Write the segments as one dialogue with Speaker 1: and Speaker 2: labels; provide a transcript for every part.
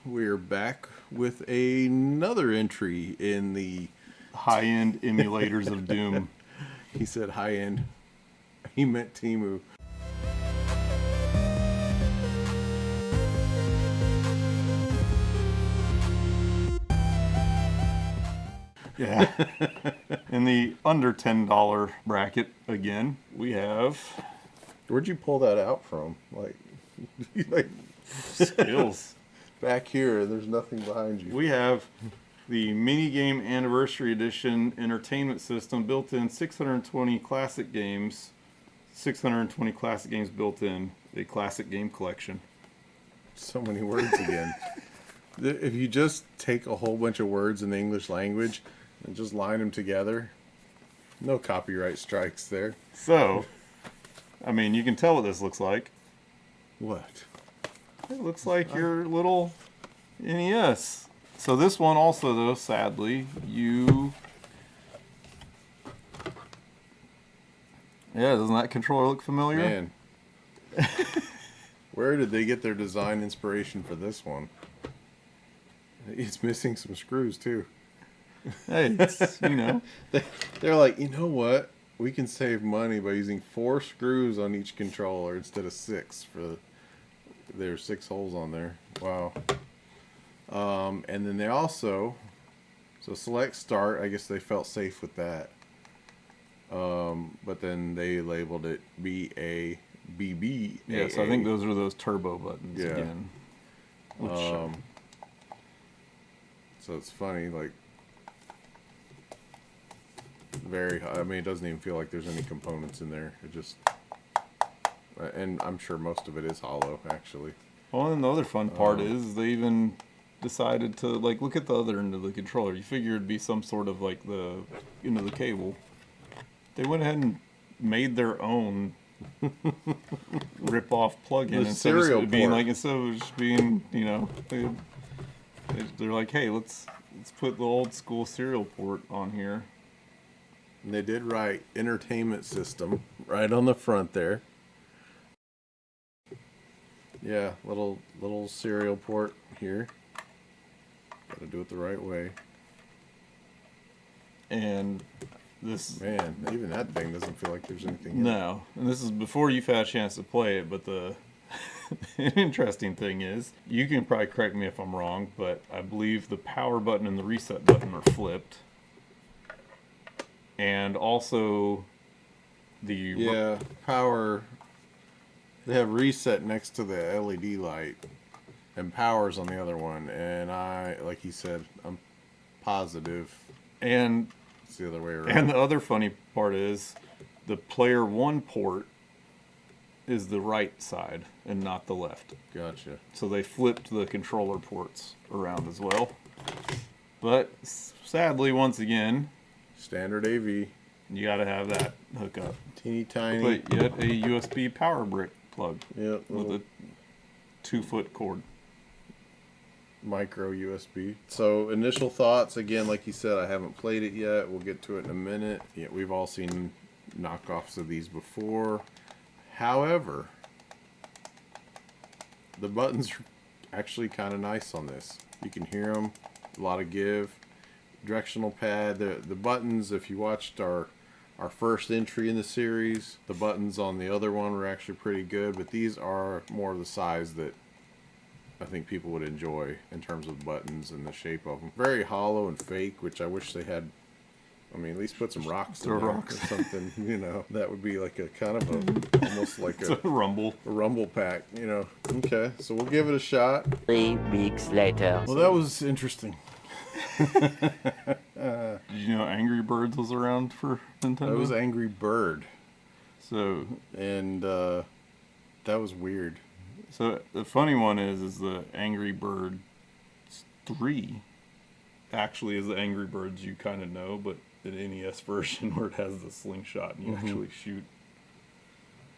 Speaker 1: we're back with another entry in the
Speaker 2: high-end emulators of Doom.
Speaker 1: He said high-end. He meant Temu.
Speaker 2: Yeah. In the under $10 bracket, again, we have...
Speaker 1: Where'd you pull that out from? Like
Speaker 2: skills.
Speaker 1: Back here, there's nothing behind you.
Speaker 2: We have the Minigame Anniversary Edition Entertainment System, built-in 620 classic games. 620 classic games built in a classic game collection.
Speaker 1: So many words again. If you just take a whole bunch of words in the English language and just line them together, no copyright strikes there.
Speaker 2: So, I mean, you can tell what this looks like.
Speaker 1: What?
Speaker 2: It looks like your little NES. So this one also, though, sadly, Yeah, doesn't that controller look familiar?
Speaker 1: Man. Where did they get their design inspiration for this one? It's missing some screws, too.
Speaker 2: Hey, it's, you know.
Speaker 1: They're like, you know what? We can save money by using 4 screws on each controller instead of 6 for... There's 6 holes on there. Wow. And then they also... So select start, I guess they felt safe with that. But then they labeled it BABB.
Speaker 2: Yeah, so I think those are those turbo buttons again.
Speaker 1: Which, so it's funny, like... I mean, it doesn't even feel like there's any components in there. It just... And I'm sure most of it is hollow, actually.
Speaker 2: Well, and the other fun part is they even decided to, like, look at the other end of the controller. You figure it'd be some sort of, like, the end of the cable. They went ahead and made their own rip-off plug-in instead of just being, you know, they're like, hey, let's put the old school serial port on here.
Speaker 1: And they did write entertainment system right on the front there. Yeah, little serial port here. Got to do it the right way.
Speaker 2: And this...
Speaker 1: Man, even that thing doesn't feel like there's anything in it.
Speaker 2: No, and this is before you've had a chance to play it, but the interesting thing is, you can probably correct me if I'm wrong, but I believe the power button and the reset button are flipped. And also the...
Speaker 1: power... They have reset next to the LED light, and power's on the other one. And like he said, I'm positive.
Speaker 2: And
Speaker 1: it's the other way around.
Speaker 2: And the other funny part is, the player 1 port is the right side and not the left.
Speaker 1: Gotcha.
Speaker 2: So they flipped the controller ports around as well. But sadly, once again,
Speaker 1: standard AV.
Speaker 2: You got to have that hookup.
Speaker 1: Teeny tiny.
Speaker 2: But yet a USB power brick plug.
Speaker 1: Yep.
Speaker 2: With a 2-foot cord.
Speaker 1: Micro USB. So initial thoughts, again, like you said, I haven't played it yet. We'll get to it in a minute. Yeah, we've all seen knockoffs of these before. However, the buttons are actually kind of nice on this. You can hear them. A lot of give. Directional pad. The buttons, if you watched our first entry in the series, the buttons on the other one were actually pretty good, but these are more of the size that I think people would enjoy in terms of buttons and the shape of them. Very hollow and fake, which I wish they had. I mean, at least put some rocks in there or something, you know. That would be like a kind of a, almost like
Speaker 2: a
Speaker 1: rumble pack, you know. Okay, so we'll give it a shot.
Speaker 3: 3 weeks later.
Speaker 1: Well, that was interesting.
Speaker 2: Did you know Angry Birds was around for Nintendo?
Speaker 1: That was Angry Bird.
Speaker 2: So,
Speaker 1: and that was weird.
Speaker 2: So the funny one is the Angry Birds 3 actually is the Angry Birds you kind of know, but the NES version where it has the slingshot and you actually shoot.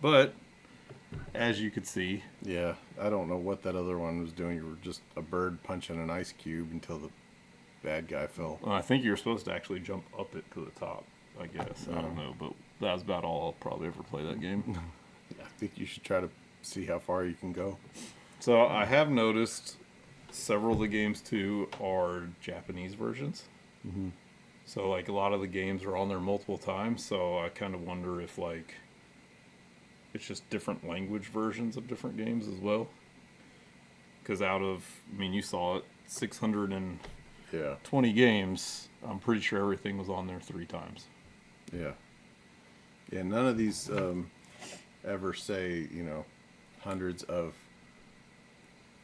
Speaker 2: But as you could see,
Speaker 1: yeah, I don't know what that other one was doing. You were just a bird punching an ice cube until the bad guy fell.
Speaker 2: Well, I think you were supposed to actually jump up it to the top, I guess. I don't know, but that was about all I'll probably ever play that game.
Speaker 1: Yeah, I think you should try to see how far you can go.
Speaker 2: So I have noticed several of the games too are Japanese versions.
Speaker 1: Mm-hmm.
Speaker 2: So like a lot of the games are on there multiple times. So I kind of wonder if like it's just different language versions of different games as well. Because out of, I mean, you saw it, 620
Speaker 1: Yeah.
Speaker 2: games. I'm pretty sure everything was on there 3 times.
Speaker 1: Yeah. Yeah. None of these ever say, hundreds of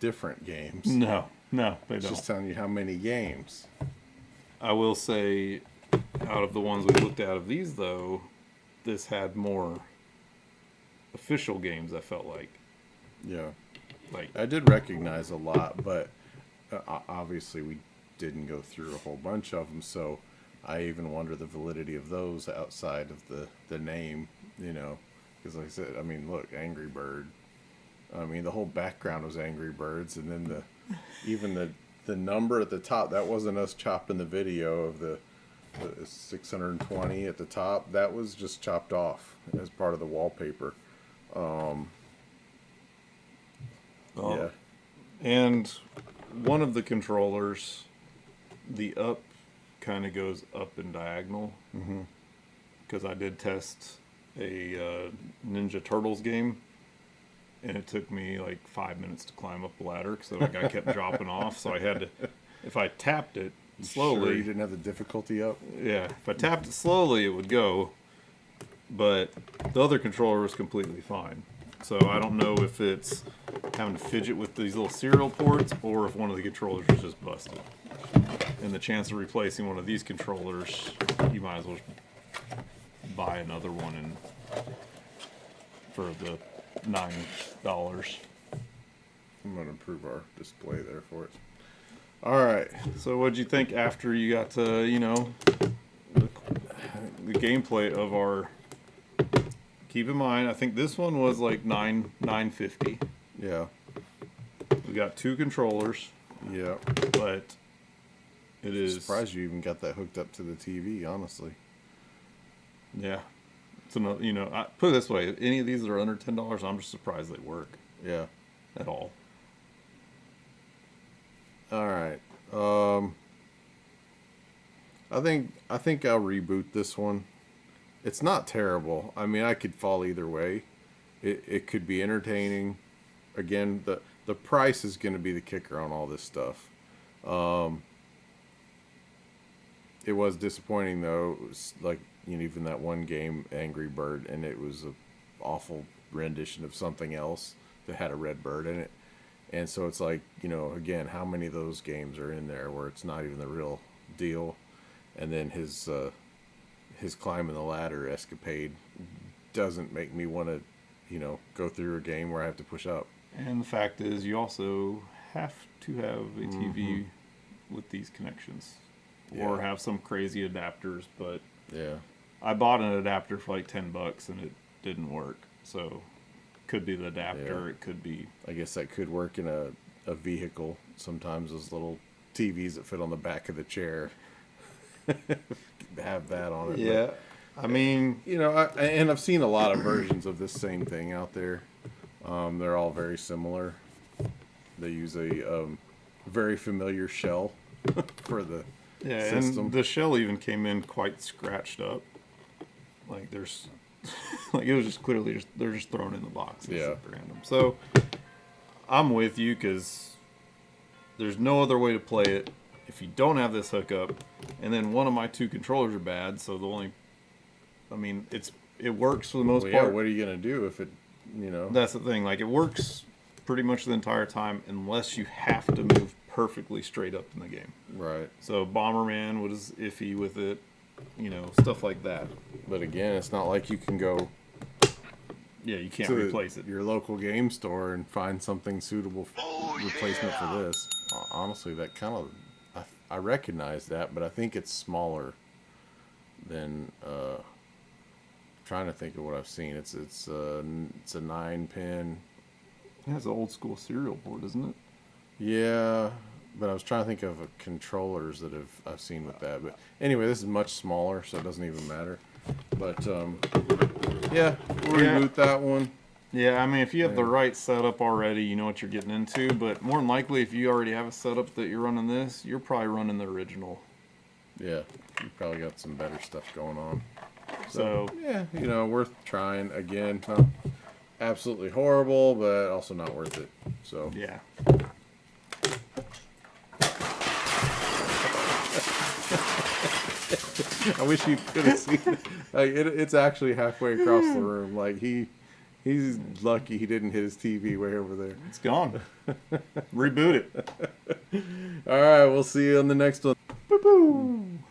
Speaker 1: different games.
Speaker 2: No, they
Speaker 1: It's
Speaker 2: don't.
Speaker 1: just telling you how many games.
Speaker 2: I will say, out of the ones we looked at of these, though, this had more official games, I felt like.
Speaker 1: Yeah.
Speaker 2: Like,
Speaker 1: I did recognize a lot, but obviously we didn't go through a whole bunch of them, so I even wonder the validity of those outside of the name, because like I said, I mean, look, Angry Bird. I mean, the whole background was Angry Birds, and then even the number at the top, that wasn't us chopping the video of the 620 at the top. That was just chopped off as part of the wallpaper. Yeah.
Speaker 2: and one of the controllers, the up kind of goes up and diagonal. Because I did test a Ninja Turtles game, and it took me like 5 minutes to climb up the ladder because the guy kept dropping off. So I had to, if I tapped it slowly,
Speaker 1: Sure you didn't have the difficulty up?
Speaker 2: yeah, if I tapped it slowly, it would go. But the other controller was completely fine. So I don't know if it's having to fidget with these little serial ports or if one of the controllers was just busted. And the chance of replacing one of these controllers, you might as well buy another one and for the $9.
Speaker 1: I'm going to improve our display there for it. All right.
Speaker 2: So what'd you think after you got to, the gameplay of our... Keep in mind, I think this one was like $9.50.
Speaker 1: Yeah.
Speaker 2: We got 2 controllers,
Speaker 1: Yeah.
Speaker 2: but it is...
Speaker 1: Surprised you even got that hooked up to the TV, honestly.
Speaker 2: Yeah. It's another, I put it this way, if any of these that are under $10, I'm just surprised they work
Speaker 1: Yeah.
Speaker 2: at all.
Speaker 1: All right. I think I'll reboot this one. It's not terrible. I mean, I could fall either way. It could be entertaining. Again, the price is going to be the kicker on all this stuff. It was disappointing though. It was like, even that one game, Angry Bird, and it was a awful rendition of something else that had a red bird in it. And so it's like, again, how many of those games are in there where it's not even the real deal? And then his climbing the ladder escapade doesn't make me want to, go through a game where I have to push up.
Speaker 2: And the fact is, you also have to have a TV with these connections. Or
Speaker 1: Yeah.
Speaker 2: have some crazy adapters, but
Speaker 1: Yeah.
Speaker 2: I bought an adapter for like $10 and it didn't work. So could be the adapter,
Speaker 1: Yeah.
Speaker 2: it could be...
Speaker 1: I guess that could work in a vehicle. Sometimes those little TVs that fit on the back of the chair have that on it.
Speaker 2: Yeah. I mean...
Speaker 1: And I've seen a lot of versions of this same thing out there. They're all very similar. They use a very familiar shell for the system.
Speaker 2: And the shell even came in quite scratched up. Like there's... like it was just clearly they're just thrown in the box.
Speaker 1: Yeah.
Speaker 2: At random. So I'm with you because there's no other way to play it if you don't have this hookup. And then one of my 2 controllers are bad, so the only... I mean, it works for the most part.
Speaker 1: What are you gonna do if it,
Speaker 2: That's the thing. Like, it works pretty much the entire time unless you have to move perfectly straight up in the game.
Speaker 1: Right.
Speaker 2: So Bomberman was iffy with it, stuff like that.
Speaker 1: But again, it's not like you can go
Speaker 2: Yeah, you can't
Speaker 1: to
Speaker 2: replace it.
Speaker 1: your local game store and find something suitable replacement for this. Honestly, that kind of I recognize that, but I think it's smaller than. Trying to think of what I've seen. It's a 9-pin.
Speaker 2: It has an old school serial board, isn't it?
Speaker 1: Yeah, but I was trying to think of controllers that I've seen with that. But anyway, this is much smaller, so it doesn't even matter. But yeah, we'll reboot that one.
Speaker 2: Yeah, I mean, if you have the right setup already, you know what you're getting into. But more than likely, if you already have a setup that you're running this, you're probably running the original.
Speaker 1: Yeah, you probably got some better stuff going on.
Speaker 2: So
Speaker 1: Yeah, you know, worth trying again. Not absolutely horrible, but also not worth it. So
Speaker 2: yeah.
Speaker 1: I wish you could have seen. Like it's actually halfway across the room. Like he's lucky he didn't hit his TV way over there.
Speaker 2: It's gone. Reboot it.
Speaker 1: All right, we'll see you on the next one.